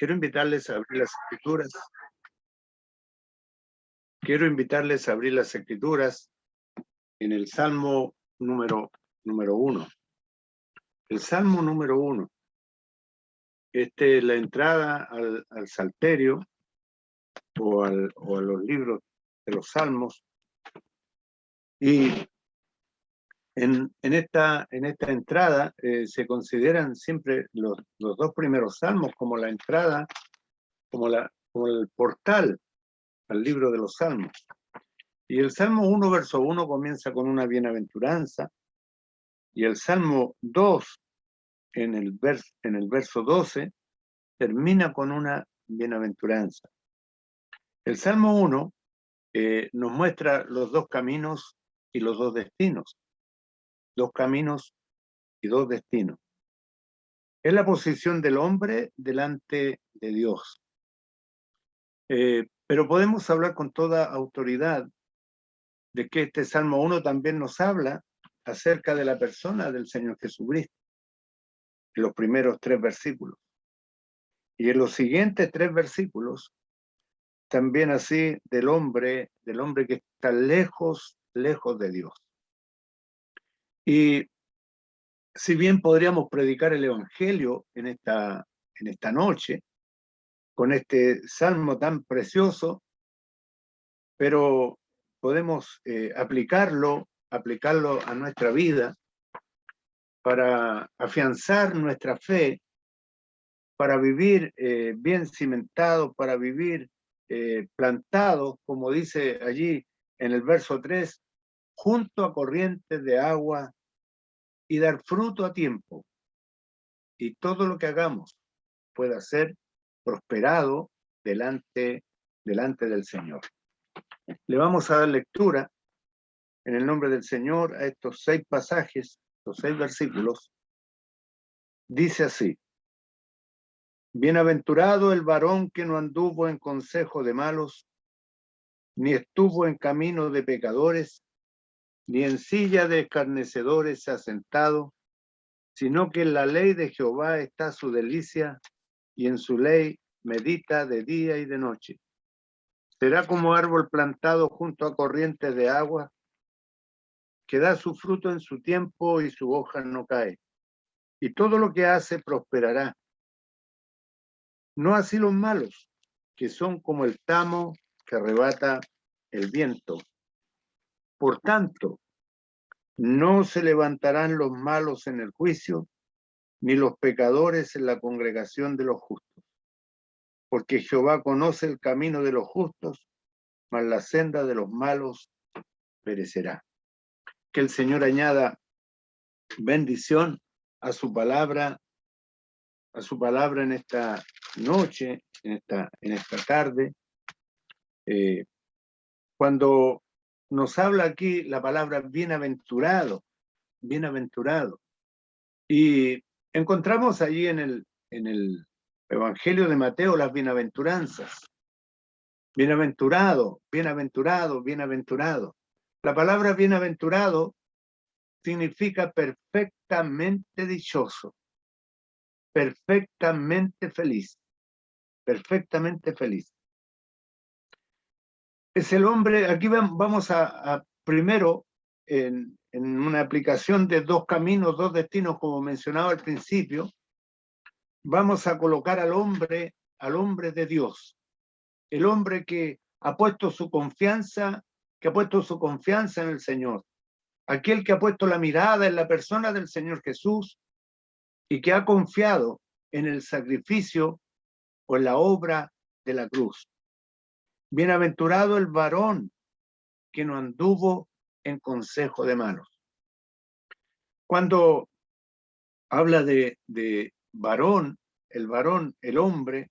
Quiero invitarles a abrir las escrituras. Quiero invitarles a abrir las escrituras en el Salmo número 1. El Salmo número 1. La entrada al Salterio o a los libros de los Salmos. Y en esta entrada se consideran siempre los dos primeros salmos como la entrada, como el portal al libro de los Salmos. Y el Salmo 1, verso 1 comienza con una bienaventuranza, y el Salmo 2, en el verso 12, termina con una bienaventuranza. El Salmo 1 nos muestra los dos caminos y los dos destinos. Dos caminos y dos destinos. Es la posición del hombre delante de Dios. Pero podemos hablar con toda autoridad de que este Salmo 1 también nos habla acerca de la persona del Señor Jesucristo, en los primeros 3 versículos. Y en los siguientes 3 versículos, también así del hombre que está lejos de Dios. Y si bien podríamos predicar el Evangelio en esta noche, con este salmo tan precioso, pero podemos aplicarlo a nuestra vida para afianzar nuestra fe, para vivir bien cimentados, para vivir plantados, como dice allí en el verso 3, junto a corrientes de agua y dar fruto a tiempo. Y todo lo que hagamos pueda ser prosperado delante del Señor. Le vamos a dar lectura en el nombre del Señor a estos 6 pasajes, los 6 versículos. Dice así: Bienaventurado el varón que no anduvo en consejo de malos, ni estuvo en camino de pecadores, ni en silla de escarnecedores se ha sentado, sino que en la ley de Jehová está su delicia, y en su ley medita de día y de noche. Será como árbol plantado junto a corrientes de agua, que da su fruto en su tiempo y su hoja no cae, y todo lo que hace prosperará. No así los malos, que son como el tamo que arrebata el viento. Por tanto, no se levantarán los malos en el juicio, ni los pecadores en la congregación de los justos. Porque Jehová conoce el camino de los justos, mas la senda de los malos perecerá. Que el Señor añada bendición a su palabra en esta noche, en esta tarde. Cuando nos habla aquí la palabra bienaventurado, y encontramos allí en el Evangelio de Mateo las bienaventuranzas. Bienaventurado. La palabra bienaventurado significa perfectamente dichoso, perfectamente feliz. Es el hombre, aquí vamos a primero en una aplicación de 2 caminos, 2 destinos, como mencionaba al principio, vamos a colocar al hombre de Dios, el hombre que ha puesto su confianza en el Señor, aquel que ha puesto la mirada en la persona del Señor Jesús y que ha confiado en el sacrificio o en la obra de la cruz. Bienaventurado el varón que no anduvo en consejo de malos. Cuando habla de varón, el hombre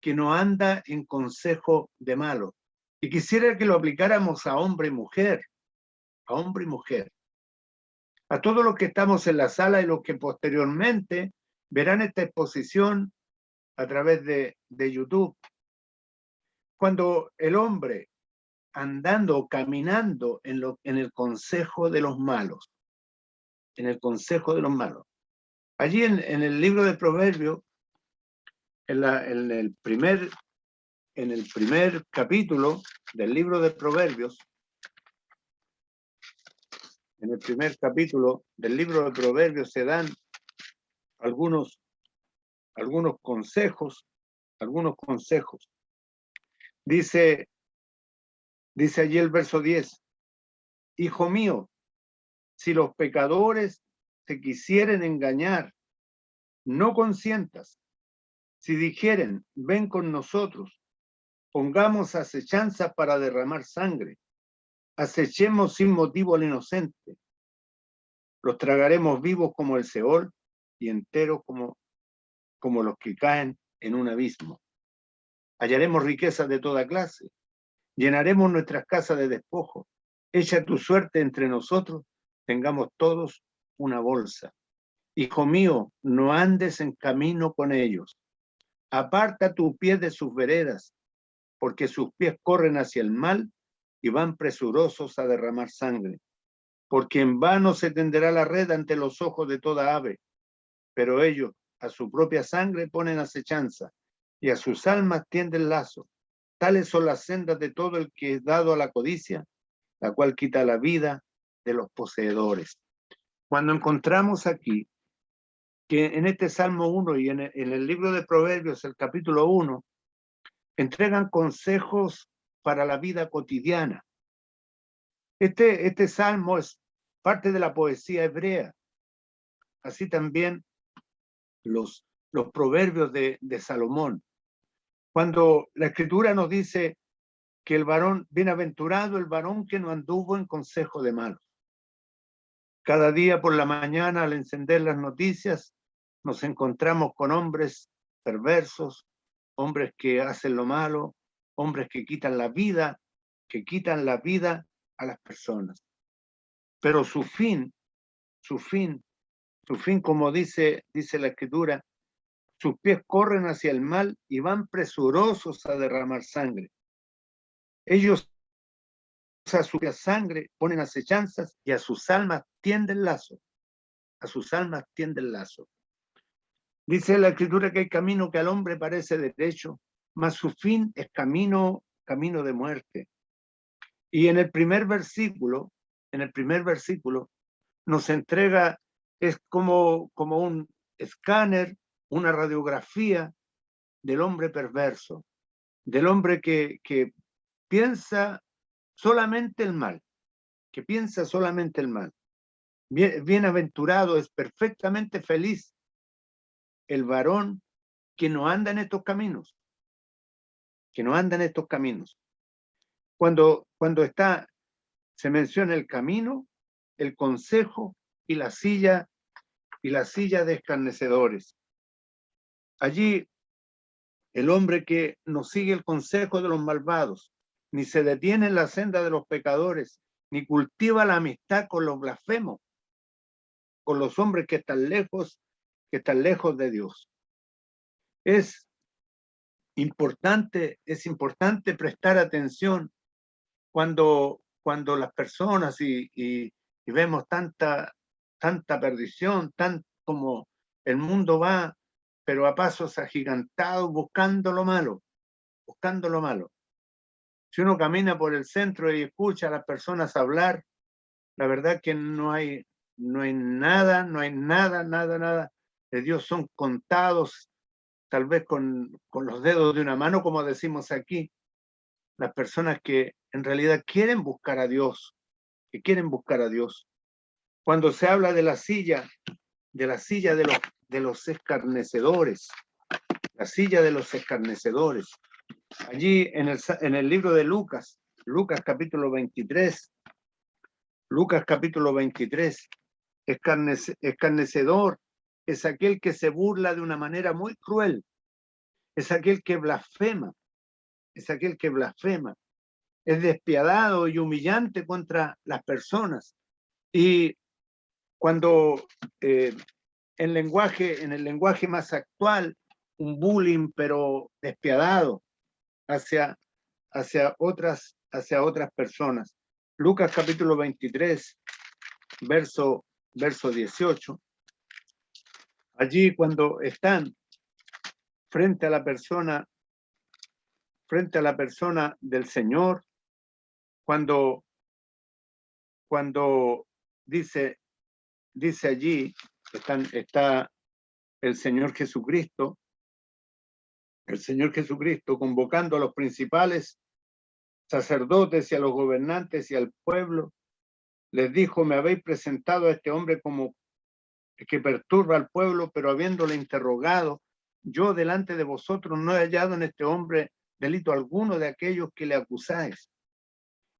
que no anda en consejo de malos. Y quisiera que lo aplicáramos a hombre y mujer, a todos los que estamos en la sala y los que posteriormente verán esta exposición a través de YouTube. Cuando el hombre andando o caminando en el consejo de los malos, allí en el libro de Proverbios en el primer capítulo del libro de Proverbios, en el primer capítulo del libro de Proverbios se dan algunos consejos. Dice allí el verso 10, hijo mío, si los pecadores te quisieren engañar, no consientas. Si dijeren, ven con nosotros, pongamos acechanza para derramar sangre, acechemos sin motivo al inocente, los tragaremos vivos como el Seol y enteros como los que caen en un abismo. Hallaremos riquezas de toda clase, llenaremos nuestras casas de despojo. Echa tu suerte entre nosotros, tengamos todos una bolsa. Hijo mío, no andes en camino con ellos. Aparta tu pie de sus veredas, porque sus pies corren hacia el mal y van presurosos a derramar sangre. Porque en vano se tenderá la red ante los ojos de toda ave, pero ellos a su propia sangre ponen acechanza y a sus almas tienden lazo. Tales son las sendas de todo el que es dado a la codicia, la cual quita la vida de los poseedores. Cuando encontramos aquí que en este Salmo 1 y en el libro de Proverbios, el capítulo 1, entregan consejos para la vida cotidiana. Este salmo es parte de la poesía hebrea. Así también los proverbios de Salomón. Cuando la Escritura nos dice que el varón, bienaventurado el varón que no anduvo en consejo de malos. Cada día por la mañana, al encender las noticias, nos encontramos con hombres perversos, hombres que hacen lo malo, hombres que quitan la vida a las personas. Pero su fin, como dice la Escritura, sus pies corren hacia el mal y van presurosos a derramar sangre. Ellos a su sangre ponen acechanzas y a sus almas tienden lazo. Dice la Escritura que hay camino que al hombre parece derecho, mas su fin es camino de muerte. Y en el primer versículo nos entrega, es como un escáner, una radiografía del hombre perverso, del hombre que piensa solamente el mal, Bienaventurado, es perfectamente feliz el varón que no anda en estos caminos, Cuando se menciona el camino, el consejo y la silla de escarnecedores. Allí el hombre que no sigue el consejo de los malvados, ni se detiene en la senda de los pecadores, ni cultiva la amistad con los blasfemos, con los hombres que están lejos de Dios. Es importante prestar atención cuando las personas y vemos tanta perdición, tan como el mundo va, pero a pasos agigantados, buscando lo malo. Si uno camina por el centro y escucha a las personas hablar, la verdad que no hay nada de Dios. Son contados, tal vez con los dedos de una mano, como decimos aquí, las personas que en realidad quieren buscar a Dios. Cuando se habla de la silla de los escarnecedores, allí en el libro de Lucas capítulo 23, escarnecedor es aquel que se burla de una manera muy cruel, es aquel que blasfema, es despiadado y humillante contra las personas. Y cuando en el lenguaje más actual, un bullying pero despiadado hacia otras personas. Lucas capítulo 23, verso 18. Allí cuando están frente a la persona del Señor, cuando dice allí, está el Señor Jesucristo convocando a los principales sacerdotes y a los gobernantes y al pueblo, les dijo: me habéis presentado a este hombre como que perturba al pueblo, pero habiéndole interrogado, yo delante de vosotros no he hallado en este hombre delito alguno de aquellos que le acusáis.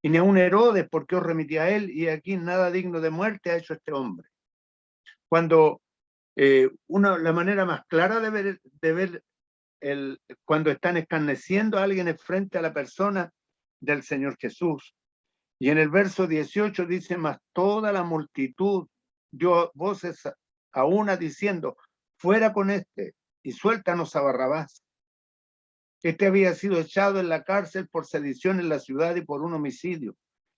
Y ni aun Herodes, porque os remití a él, y aquí nada digno de muerte ha hecho este hombre. Cuando la manera más clara de ver cuando están escarneciendo a alguien frente a la persona del Señor Jesús. Y en el verso 18 dice: mas toda la multitud dio voces a una diciendo: fuera con este y suéltanos a Barrabás. Este había sido echado en la cárcel por sedición en la ciudad y por un homicidio.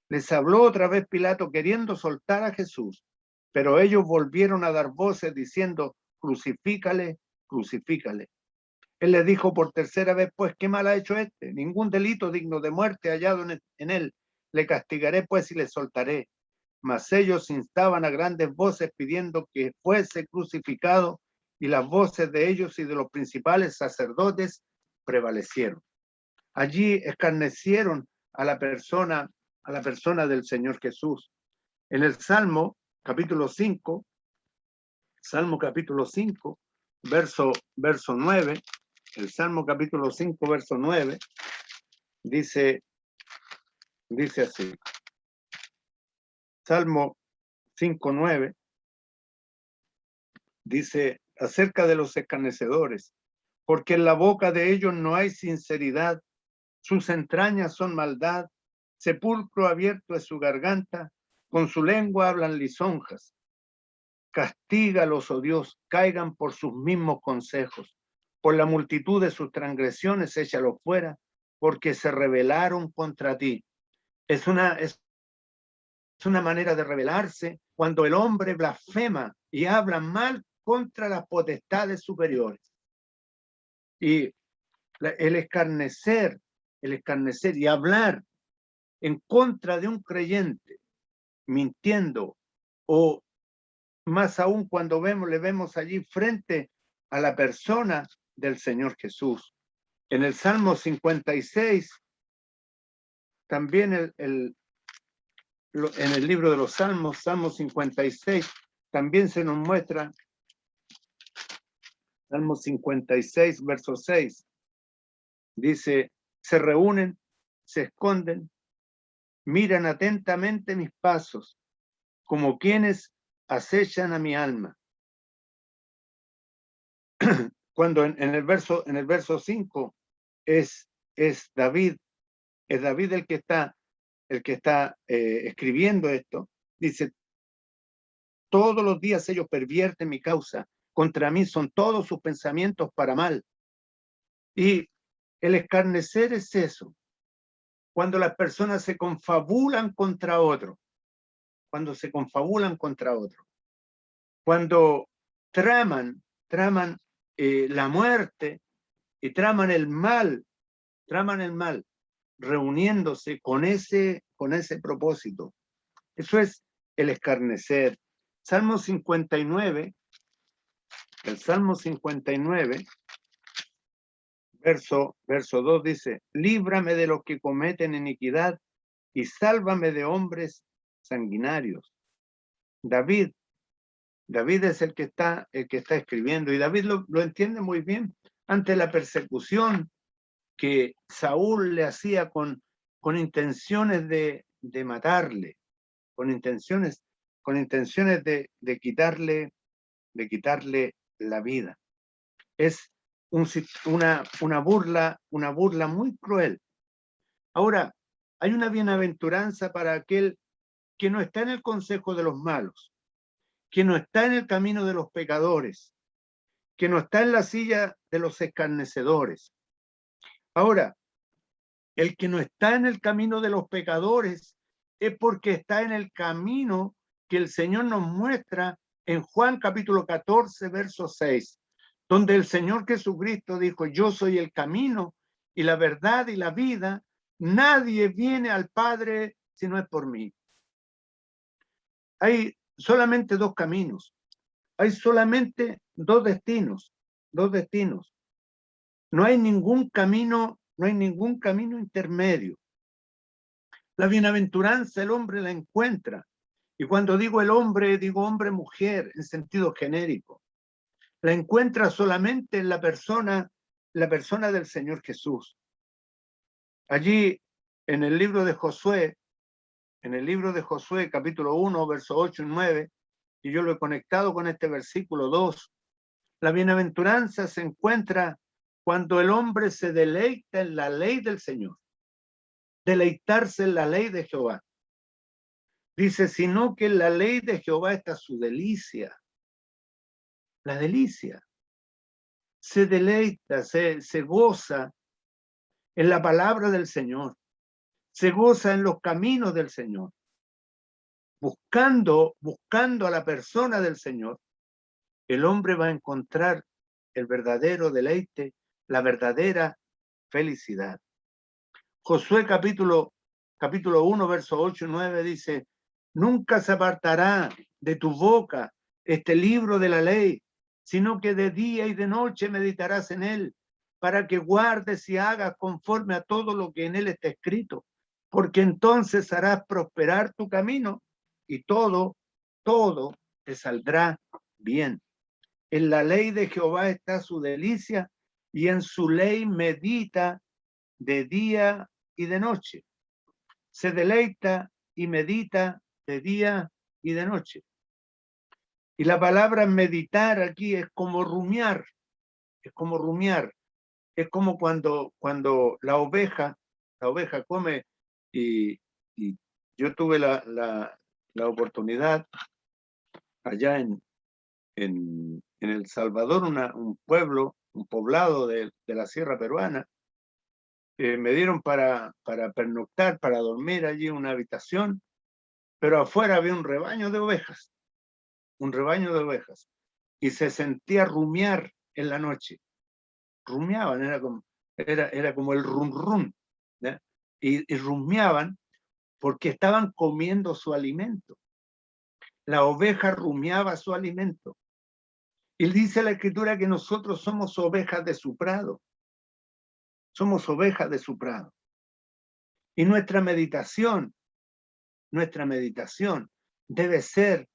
Les habló otra vez Pilato queriendo soltar a Jesús, pero ellos volvieron a dar voces diciendo: crucifícale, crucifícale. Él les dijo por tercera vez: pues qué mal ha hecho este, ningún delito digno de muerte hallado en él. Le castigaré pues y le soltaré. Mas ellos instaban a grandes voces pidiendo que fuese crucificado, y las voces de ellos y de los principales sacerdotes prevalecieron. Allí escarnecieron a la persona del Señor Jesús. En el Salmo capítulo 5, verso 9, el Salmo capítulo 5, verso 9, dice así. Salmo 5, 9, dice acerca de los escarnecedores: porque en la boca de ellos no hay sinceridad, sus entrañas son maldad, sepulcro abierto es su garganta, con su lengua hablan lisonjas. Castígalos, oh Dios, caigan por sus mismos consejos. Por la multitud de sus transgresiones échalos fuera, porque se rebelaron contra ti. Es una manera de rebelarse cuando el hombre blasfema y habla mal contra las potestades superiores. Y el escarnecer y hablar en contra de un creyente, mintiendo, o más aún cuando le vemos allí frente a la persona del Señor Jesús. En el Salmo 56, también en el libro de los Salmos, Salmo 56, también se nos muestra, Salmo 56, verso 6, dice: se reúnen, se esconden, miran atentamente mis pasos, como quienes acechan a mi alma. Cuando en el verso 5 es David el que está escribiendo esto. Dice: todos los días ellos pervierten mi causa, contra mí son todos sus pensamientos para mal. Y el escarnecer es eso, cuando las personas se confabulan contra otro, cuando traman la muerte y traman el mal, reuniéndose con ese propósito. Eso es el escarnecer. Salmo 59, el Salmo 59, verso 2 dice: líbrame de los que cometen iniquidad y sálvame de hombres sanguinarios. David es el que está escribiendo, y David lo entiende muy bien ante la persecución que Saúl le hacía con intenciones de matarle, con intenciones de quitarle la vida. Es una burla muy cruel. Ahora, hay una bienaventuranza para aquel que no está en el consejo de los malos, que no está en el camino de los pecadores, que no está en la silla de los escarnecedores. Ahora, el que no está en el camino de los pecadores es porque está en el camino que el Señor nos muestra en Juan capítulo 14, verso 6. donde el Señor Jesucristo dijo, yo soy el camino y la verdad y la vida, nadie viene al Padre si no es por mí. Hay solamente dos caminos, hay solamente dos destinos. No hay ningún camino intermedio. La bienaventuranza el hombre la encuentra. Y cuando digo el hombre, digo hombre-mujer en sentido genérico. La encuentra solamente en la persona del Señor Jesús. Allí, en el libro de Josué, capítulo 1, versos 8 y 9, y yo lo he conectado con este versículo 2, la bienaventuranza se encuentra cuando el hombre se deleita en la ley del Señor. Deleitarse en la ley de Jehová. Dice, sino que en la ley de Jehová está su delicia. La delicia. Se deleita, se goza en la palabra del Señor. Se goza en los caminos del Señor. Buscando a la persona del Señor, el hombre va a encontrar el verdadero deleite, la verdadera felicidad. Josué capítulo 1, verso 8 y 9 dice, nunca se apartará de tu boca este libro de la ley, sino que de día y de noche meditarás en él, para que guardes y hagas conforme a todo lo que en él está escrito, porque entonces harás prosperar tu camino y todo te saldrá bien. En la ley de Jehová está su delicia y en su ley medita de día y de noche. Se deleita y medita de día y de noche. Y la palabra meditar aquí es como rumiar, es como cuando la oveja come y yo tuve la oportunidad allá en El Salvador, un poblado de la sierra peruana, me dieron para pernoctar, para dormir allí en una habitación, pero afuera había un rebaño de ovejas, y se sentía rumiar en la noche. Rumiaban, era como el rum rum, ¿ya? Y rumiaban porque estaban comiendo su alimento. La oveja rumiaba su alimento. Y dice la Escritura que nosotros somos ovejas de su prado. Somos ovejas de su prado. Y nuestra meditación debe ser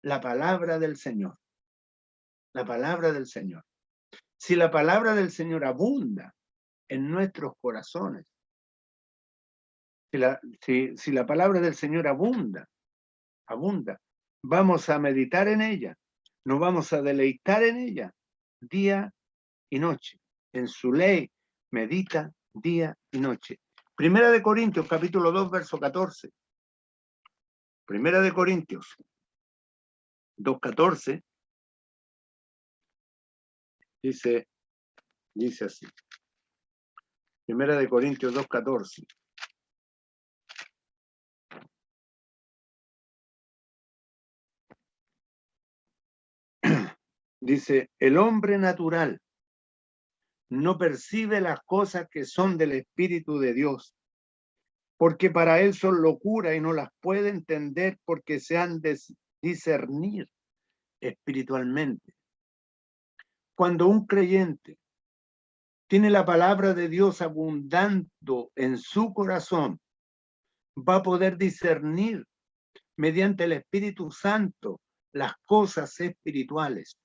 la palabra del Señor. La palabra del Señor. Si la palabra del Señor abunda en nuestros corazones, si la palabra del Señor abunda, vamos a meditar en ella, nos vamos a deleitar en ella día y noche. En su ley medita día y noche. Primera de Corintios, capítulo 2, verso 14. Primera de Corintios 2:14 dice así. Primera de Corintios 2:14. Dice, el hombre natural no percibe las cosas que son del Espíritu de Dios, porque para él son locura y no las puede entender porque se han de discernir espiritualmente. Cuando un creyente tiene la palabra de Dios abundando en su corazón, va a poder discernir mediante el Espíritu Santo las cosas espirituales.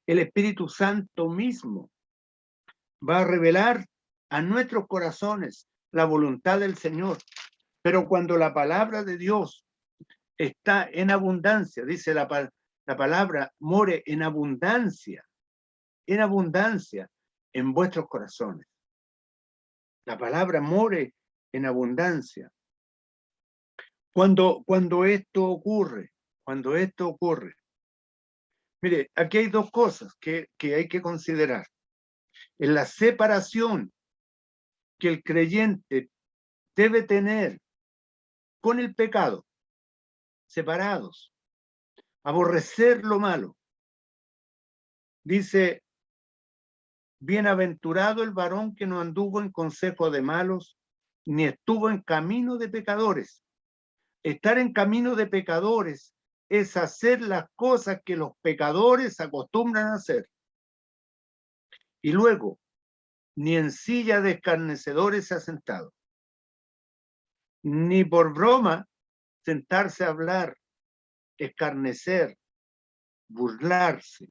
El Espíritu Santo mismo va a revelar a nuestros corazones la voluntad del Señor. Pero cuando la palabra de Dios está en abundancia, dice la palabra, more en abundancia en vuestros corazones. La palabra more en abundancia. Cuando esto ocurre, mire, aquí hay dos cosas que hay que considerar. En la separación que el creyente debe tener con el pecado, separados, aborrecer lo malo. Dice Bienaventurado el varón que no anduvo en consejo de malos, ni estuvo en camino de pecadores. Estar en camino de pecadores es hacer las cosas que los pecadores acostumbran a hacer. Y luego, ni en silla de escarnecedores se ha sentado, ni por broma sentarse a hablar, escarnecer, burlarse.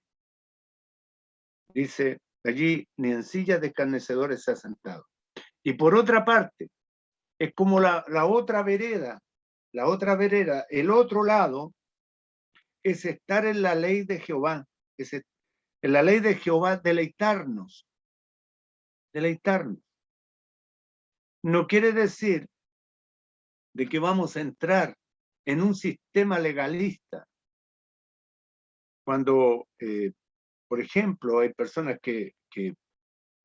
Dice allí, ni en silla de escarnecedores se ha sentado. Y por otra parte, es como la otra vereda, el otro lado, es estar en la ley de Jehová, en la ley de Jehová deleitarnos. No quiere decir de que vamos a entrar en un sistema legalista. Cuando, por ejemplo, hay personas que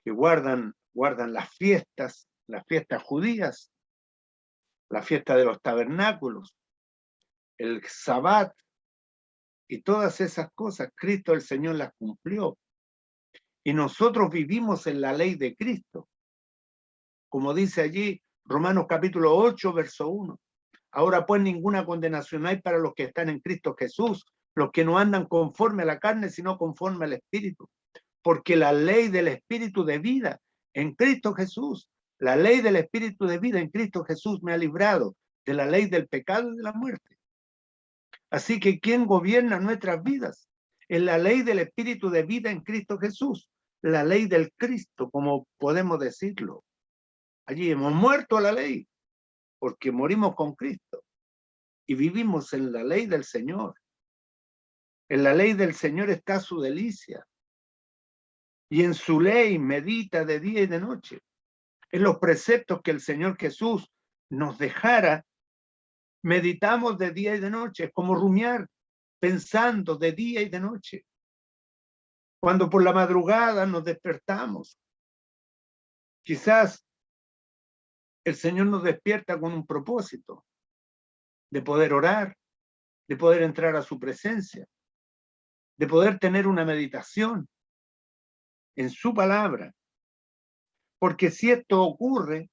guardan las fiestas judías, la fiesta de los tabernáculos, el Sabbat y todas esas cosas, Cristo el Señor las cumplió. Y nosotros vivimos en la ley de Cristo. Como dice allí Romanos capítulo 8, verso 1. Ahora pues ninguna condenación hay para los que están en Cristo Jesús, los que no andan conforme a la carne, sino conforme al Espíritu. Porque la ley del Espíritu de vida en Cristo Jesús, la ley del Espíritu de vida en Cristo Jesús me ha librado de la ley del pecado y de la muerte. Así que ¿quién gobierna nuestras vidas? Es la ley del Espíritu de vida en Cristo Jesús, la ley del Cristo, como podemos decirlo. Allí hemos muerto a la ley, porque morimos con Cristo y vivimos en la ley del Señor. En la ley del Señor está su delicia, y en su ley medita de día y de noche. En los preceptos que el Señor Jesús nos dejara, meditamos de día y de noche, es como rumiar, pensando de día y de noche. Cuando por la madrugada nos despertamos, quizás el Señor nos despierta con un propósito de poder orar, de poder entrar a su presencia, de poder tener una meditación en su palabra. Porque si esto ocurre,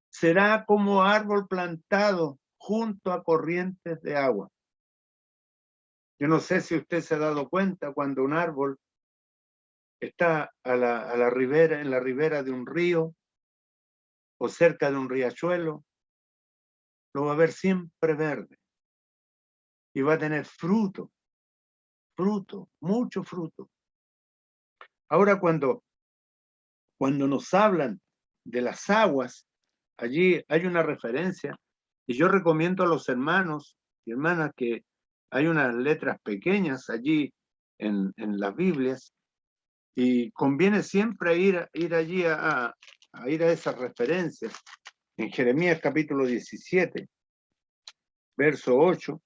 será como árbol plantado junto a corrientes de agua. Yo no sé si usted se ha dado cuenta cuando un árbol está a la ribera, en la ribera de un río o cerca de un riachuelo, lo va a ver siempre verde y va a tener fruto, mucho fruto. Ahora cuando nos hablan de las aguas, allí hay una referencia y yo recomiendo a los hermanos y hermanas que hay unas letras pequeñas allí en las Biblias y conviene siempre ir allí a ir a esas referencias. En Jeremías capítulo 17, verso 8,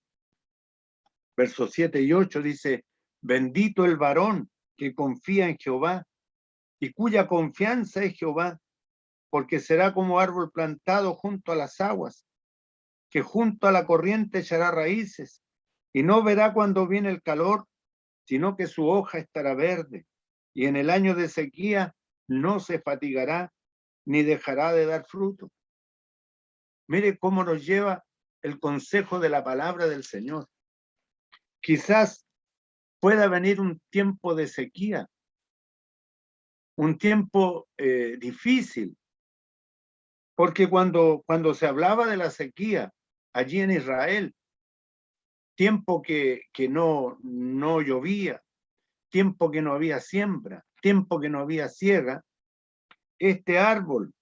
versos 7 y 8 dice, bendito el varón que confía en Jehová y cuya confianza es Jehová, porque será como árbol plantado junto a las aguas, que junto a la corriente echará raíces, y no verá cuando viene el calor, sino que su hoja estará verde, y en el año de sequía no se fatigará, ni dejará de dar fruto. Mire cómo nos lleva el consejo de la palabra del Señor. Quizás pueda venir un tiempo de sequía, un tiempo difícil, porque cuando se hablaba de la sequía allí en Israel, tiempo que no llovía, tiempo que no había siembra, tiempo que no había siega, este árbol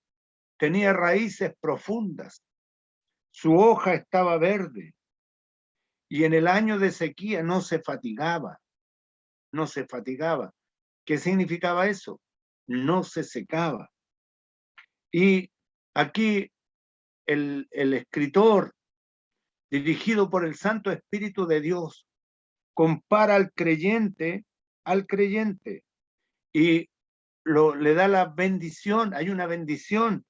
tenía raíces profundas, su hoja estaba verde y en el año de sequía no se fatigaba. ¿Qué significaba eso? No se secaba. Y aquí el escritor, dirigido por el Santo Espíritu de Dios, compara al creyente y le da la bendición. Hay una bendición.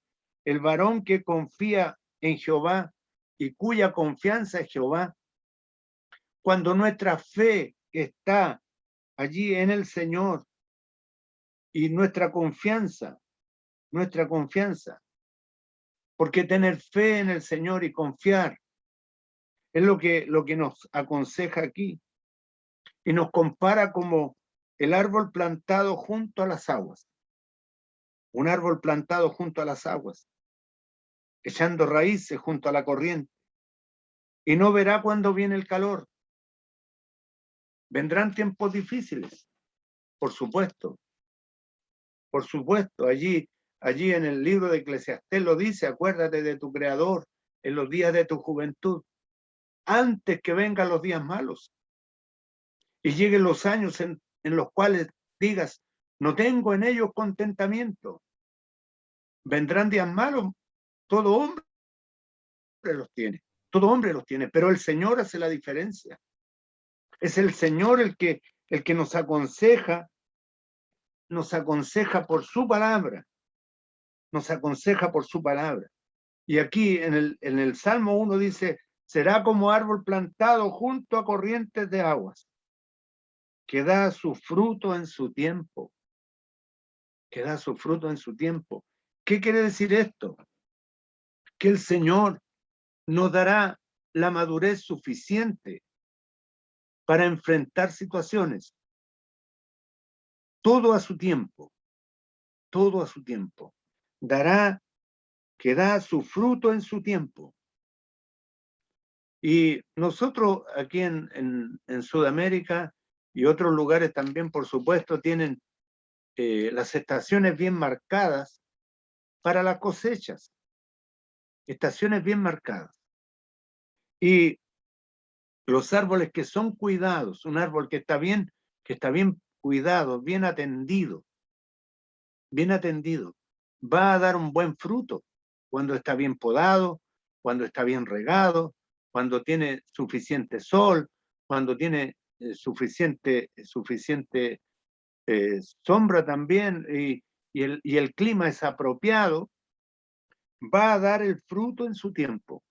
El varón que confía en Jehová y cuya confianza es Jehová. Cuando nuestra fe está allí en el Señor, y nuestra confianza, porque tener fe en el Señor y confiar es lo que nos aconseja aquí y nos compara como el árbol plantado junto a las aguas, un árbol plantado junto a las aguas, echando raíces junto a la corriente, y no verá cuando viene el calor. Vendrán tiempos difíciles, por supuesto, allí en el libro de Eclesiastés lo dice: acuérdate de tu Creador en los días de tu juventud, antes que vengan los días malos y lleguen los años en los cuales digas, no tengo en ellos contentamiento. Vendrán días malos, todo hombre los tiene, pero el Señor hace la diferencia. Es el Señor el que nos aconseja por su palabra, Y aquí en el Salmo 1 dice: será como árbol plantado junto a corrientes de aguas, que da su fruto en su tiempo. ¿Qué quiere decir esto? Que el Señor nos dará la madurez suficiente para enfrentar situaciones. Todo a su tiempo. Que da su fruto en su tiempo. Y nosotros aquí en Sudamérica y otros lugares también, por supuesto, tienen las estaciones bien marcadas para las cosechas. Estaciones bien marcadas. Y los árboles que son cuidados, un árbol que está bien cuidado, bien atendido, va a dar un buen fruto cuando está bien podado, cuando está bien regado, cuando tiene suficiente sol, cuando tiene suficiente sombra también, y el clima es apropiado, va a dar el fruto en su tiempo.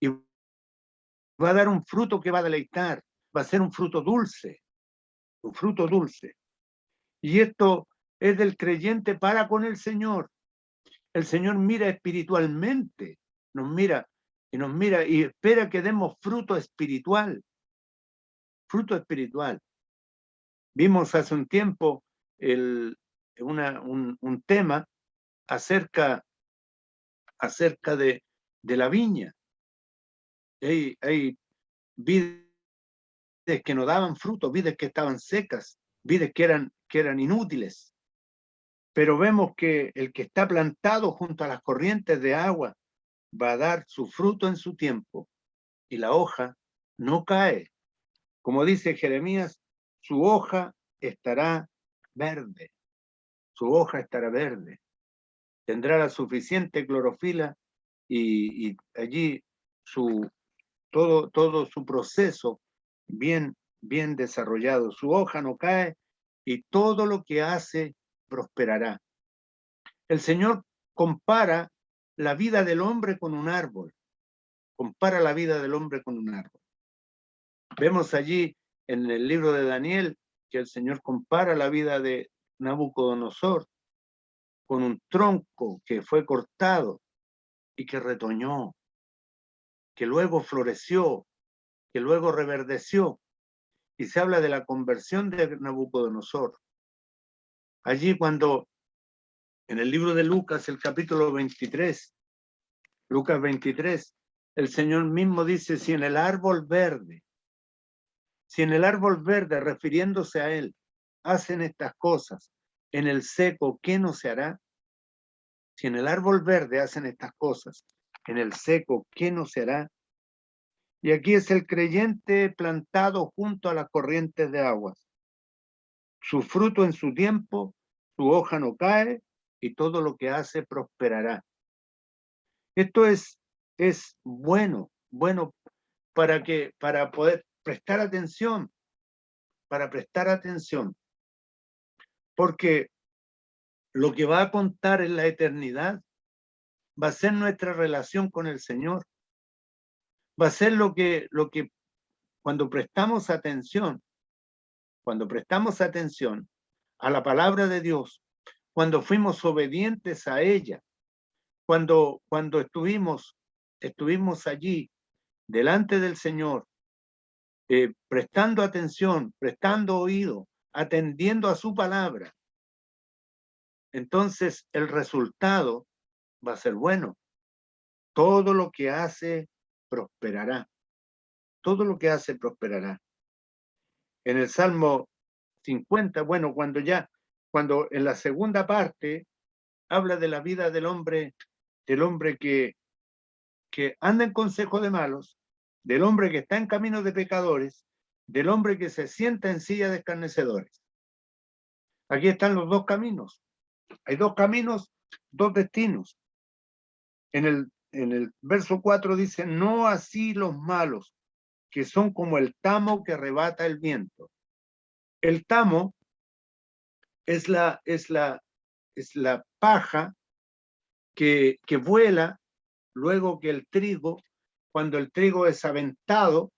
Y va a dar un fruto que va a deleitar, va a ser un fruto dulce. Y esto es del creyente para con el Señor. El Señor mira espiritualmente, nos mira y espera que demos fruto espiritual. Vimos hace un tiempo un tema acerca de la viña. Hay vides que no daban fruto, vides que estaban secas, vides que eran inútiles. Pero vemos que el que está plantado junto a las corrientes de agua va a dar su fruto en su tiempo, y la hoja no cae. Como dice Jeremías, su hoja estará verde. Tendrá la suficiente clorofila y allí todo su proceso bien desarrollado. Su hoja no cae y todo lo que hace prosperará. El Señor compara la vida del hombre con un árbol. Vemos allí en el libro de Daniel que el Señor compara la vida de Nabucodonosor con un tronco que fue cortado y que retoñó, que luego floreció, que luego reverdeció. Y se habla de la conversión de Nabucodonosor. Allí cuando en el libro de Lucas, el capítulo 23, Lucas 23, el Señor mismo dice: si en el árbol verde, refiriéndose a él, hacen estas cosas, en el seco, ¿qué no se hará? Si en el árbol verde hacen estas cosas, en el seco, ¿qué no se hará? Y aquí es el creyente plantado junto a las corrientes de aguas. Su fruto en su tiempo, su hoja no cae, y todo lo que hace prosperará. Esto es bueno para poder prestar atención, porque lo que va a contar en la eternidad va a ser nuestra relación con el Señor. Va a ser lo que cuando prestamos atención a la palabra de Dios, cuando fuimos obedientes a ella, cuando estuvimos allí delante del Señor, prestando atención, prestando oído, atendiendo a su palabra, entonces el resultado va a ser bueno. Todo lo que hace prosperará. Todo lo que hace prosperará. En el Salmo 50, bueno, cuando en la segunda parte habla de la vida del hombre que anda en consejo de malos, del hombre que está en camino de pecadores, del hombre que se sienta en silla de escarnecedores. Aquí están los dos caminos. Hay dos caminos, dos destinos. En el verso 4 dice, no así los malos, que son como el tamo que arrebata el viento. El tamo es la paja que vuela luego que el trigo, cuando el trigo es aventado,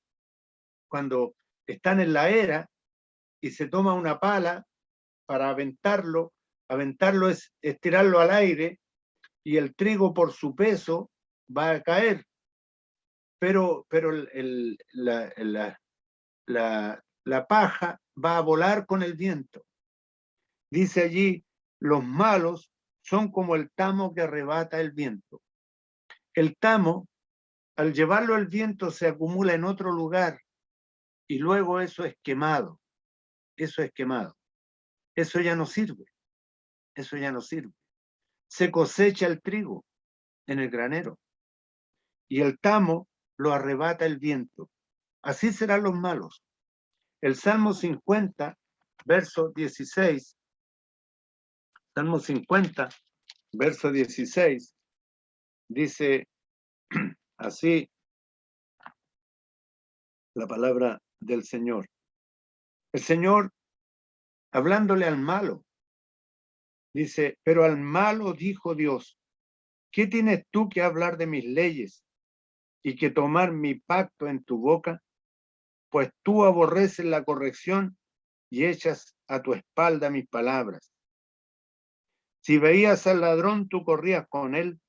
cuando están en la era y se toma una pala para aventarlo es tirarlo al aire y el trigo por su peso va a caer. Pero la paja va a volar con el viento. Dice allí, los malos son como el tamo que arrebata el viento. El tamo, al llevarlo al viento, se acumula en otro lugar y luego eso es quemado. Eso es quemado. Eso ya no sirve. Eso ya no sirve. Se cosecha el trigo en el granero y el tamo lo arrebata el viento. Así serán los malos. El Salmo 50, verso 16, Salmo 50, verso 16, dice así la palabra del Señor. El Señor, hablándole al malo, dice, pero al malo dijo Dios, ¿qué tienes tú que hablar de mis leyes y que tomar mi pacto en tu boca? Pues tú aborreces la corrección y echas a tu espalda mis palabras. Si veías al ladrón, tú corrías con él,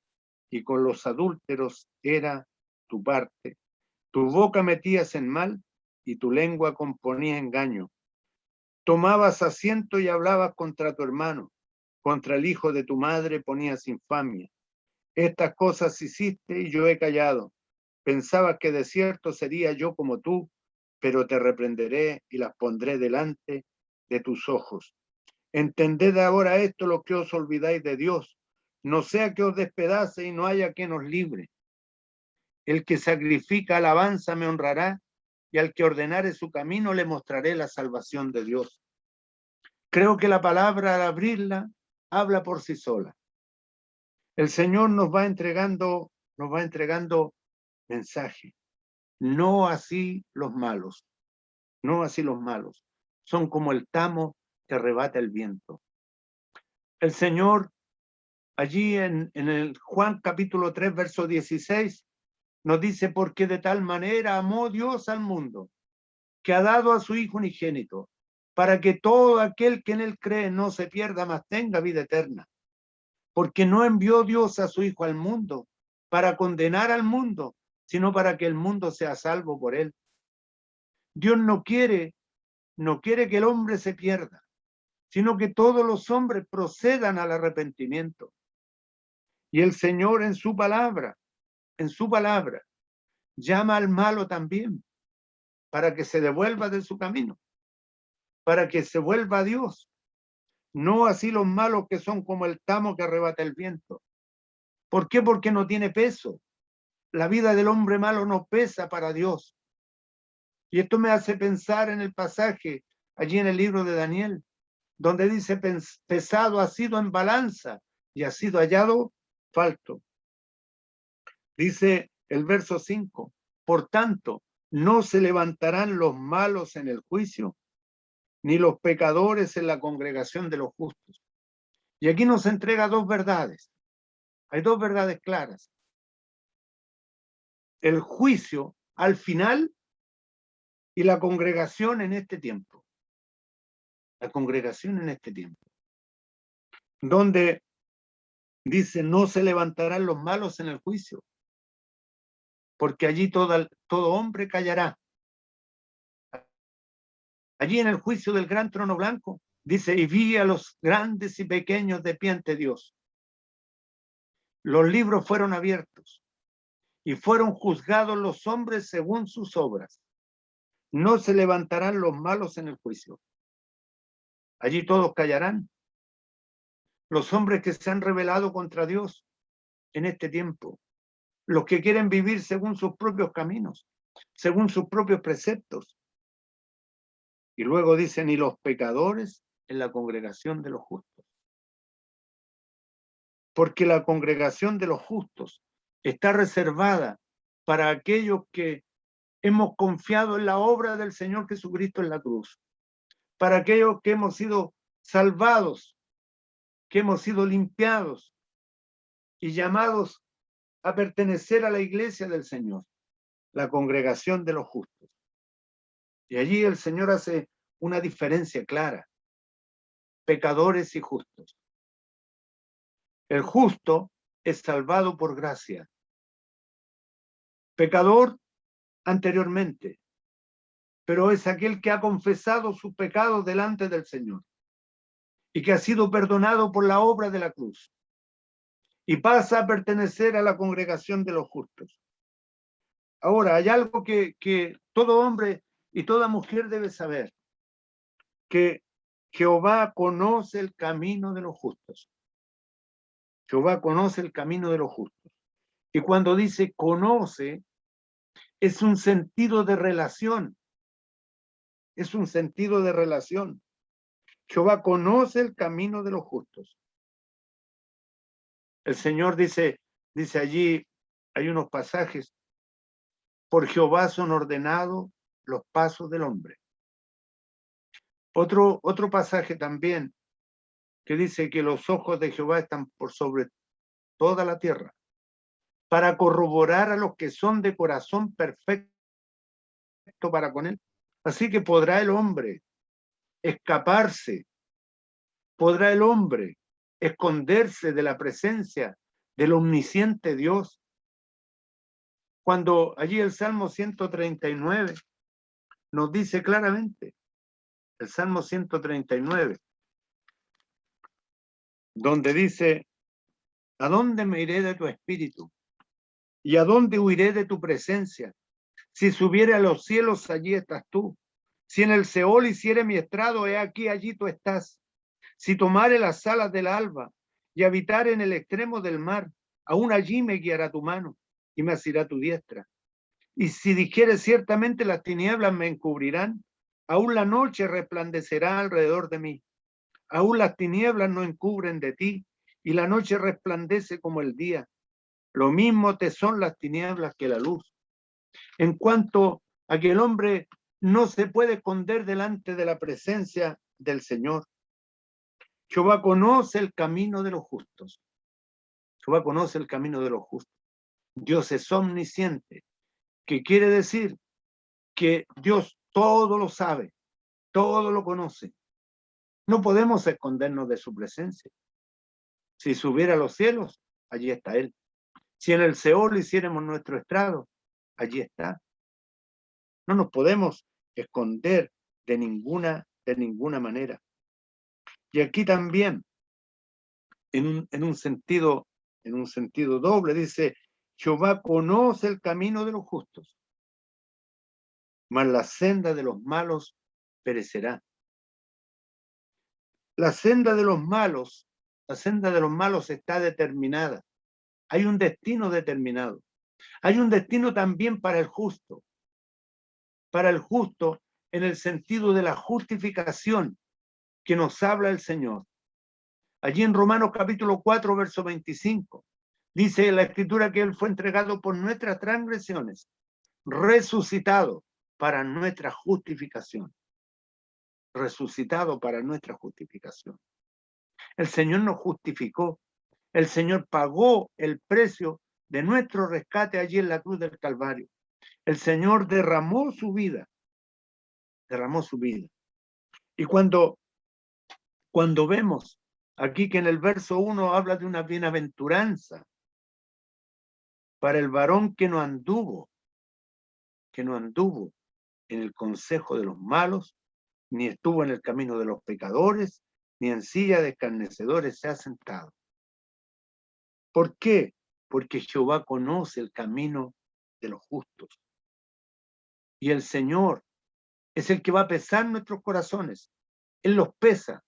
y con los adúlteros era tu parte. Tu boca metías en mal, y tu lengua componía engaño. Tomabas asiento y hablabas contra tu hermano, contra el hijo de tu madre ponías infamia. Estas cosas hiciste y yo he callado. Pensabas que de cierto sería yo como tú, pero te reprenderé y las pondré delante de tus ojos. Entended ahora esto, lo que os olvidáis de Dios, no sea que os despedace y no haya quien os libre. El que sacrifica alabanza me honrará, y al que ordenare su camino le mostraré la salvación de Dios. Creo que la palabra al abrirla habla por sí sola. El Señor nos va entregando mensaje. No así los malos, no así los malos. Son como el tamo que arrebata el viento. El Señor, allí en el Juan capítulo 3, verso 16, nos dice, porque de tal manera amó Dios al mundo, que ha dado a su Hijo unigénito, para que todo aquel que en él cree no se pierda, mas tenga vida eterna. Porque no envió Dios a su Hijo al mundo para condenar al mundo, sino para que el mundo sea salvo por él. Dios no quiere que el hombre se pierda, sino que todos los hombres procedan al arrepentimiento. Y el Señor en su palabra, llama al malo también, para que se devuelva de su camino, para que se vuelva a Dios. No así los malos, que son como el tamo que arrebata el viento. ¿Por qué? Porque no tiene peso. La vida del hombre malo no pesa para Dios. Y esto me hace pensar en el pasaje allí en el libro de Daniel, donde dice, pesado ha sido en balanza y ha sido hallado falto. Dice el verso 5, por tanto, no se levantarán los malos en el juicio, ni los pecadores en la congregación de los justos. Y aquí nos entrega dos verdades. Hay dos verdades claras. El juicio al final y la congregación en este tiempo. la congregación en este tiempo, donde dice, no se levantarán los malos en el juicio, porque allí todo hombre callará. Allí en el juicio del gran trono blanco, dice, y vi a los grandes y pequeños de pie ante Dios. Los libros fueron abiertos y fueron juzgados los hombres según sus obras. No se levantarán los malos en el juicio. Allí todos callarán. Los hombres que se han rebelado contra Dios en este tiempo, los que quieren vivir según sus propios caminos, según sus propios preceptos. Y luego dicen, y los pecadores en la congregación de los justos. Porque la congregación de los justos está reservada para aquellos que hemos confiado en la obra del Señor Jesucristo en la cruz, para aquellos que hemos sido salvados, que hemos sido limpiados y llamados a pertenecer a la iglesia del Señor, la congregación de los justos. Y allí el Señor hace una diferencia clara, pecadores y justos. El justo es salvado por gracia. Pecador anteriormente, pero es aquel que ha confesado sus pecados delante del Señor y que ha sido perdonado por la obra de la cruz y pasa a pertenecer a la congregación de los justos. Ahora, hay algo que todo hombre y toda mujer debe saber, que Jehová conoce el camino de los justos. Jehová conoce el camino de los justos. Y cuando dice conoce, es un sentido de relación. Es un sentido de relación. Jehová conoce el camino de los justos. El Señor dice allí, hay unos pasajes, por Jehová son ordenados los pasos del hombre. Otro pasaje también, que dice que los ojos de Jehová están por sobre toda la tierra, para corroborar a los que son de corazón perfecto para con él. Así que podrá el hombre escaparse, podrá el hombre esconderse de la presencia del omnisciente Dios. Cuando allí el Salmo 139 nos dice claramente, el Salmo 139, donde dice, ¿a dónde me iré de tu espíritu? ¿Y a dónde huiré de tu presencia? Si subiere a los cielos, allí estás tú. Si en el Seol hiciere mi estrado, he aquí, allí tú estás. Si tomare las alas del alba y habitare en el extremo del mar, aún allí me guiará tu mano y me asirá tu diestra. Y si dijere ciertamente las tinieblas me encubrirán, aún la noche resplandecerá alrededor de mí. Aún las tinieblas no encubren de ti, y la noche resplandece como el día. Lo mismo te son las tinieblas que la luz. En cuanto a que el hombre no se puede esconder delante de la presencia del Señor. Jehová conoce el camino de los justos. Jehová conoce el camino de los justos. Dios es omnisciente, que quiere decir que Dios todo lo sabe, todo lo conoce. No podemos escondernos de su presencia. Si subiera a los cielos, allí está Él. Si en el Seol hiciéramos nuestro estrado, allí está. No nos podemos esconder de ninguna manera. Y aquí también, en un sentido doble, dice, Jehová conoce el camino de los justos, mas la senda de los malos perecerá. La senda de los malos está determinada. Hay un destino determinado. Hay un destino también para el justo en el sentido de la justificación que nos habla el Señor. Allí en Romanos capítulo 4, verso 25, dice la Escritura que Él fue entregado por nuestras transgresiones, resucitado para nuestra justificación. Resucitado para nuestra justificación. El Señor nos justificó. El Señor pagó el precio de nuestro rescate allí en la cruz del Calvario. El Señor derramó su vida. Y cuando Cuando vemos aquí que en el verso 1 habla de una bienaventuranza para el varón que no anduvo en el consejo de los malos, ni estuvo en el camino de los pecadores, ni en silla de escarnecedores se ha sentado. ¿Por qué? Porque Jehová conoce el camino de los justos. Y el Señor es el que va a pesar nuestros corazones. Él los pesa.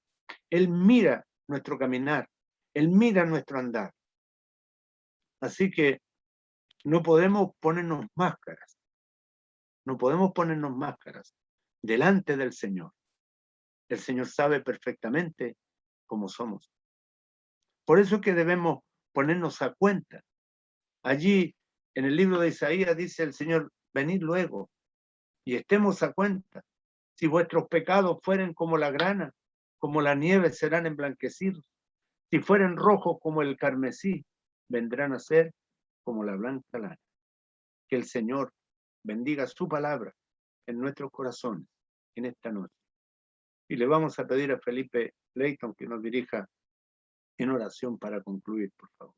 Él mira nuestro caminar. Él mira nuestro andar. Así que no podemos ponernos máscaras. No podemos ponernos máscaras delante del Señor. El Señor sabe perfectamente cómo somos. Por eso es que debemos ponernos a cuenta. Allí en el libro de Isaías dice el Señor, venid luego y estemos a cuenta. Si vuestros pecados fueren como la grana, como la nieve serán emblanquecidos. Si fueren rojos como el carmesí, vendrán a ser como la blanca lana. Que el Señor bendiga su palabra en nuestros corazones en esta noche. Y le vamos a pedir a Felipe Leighton que nos dirija en oración para concluir, por favor.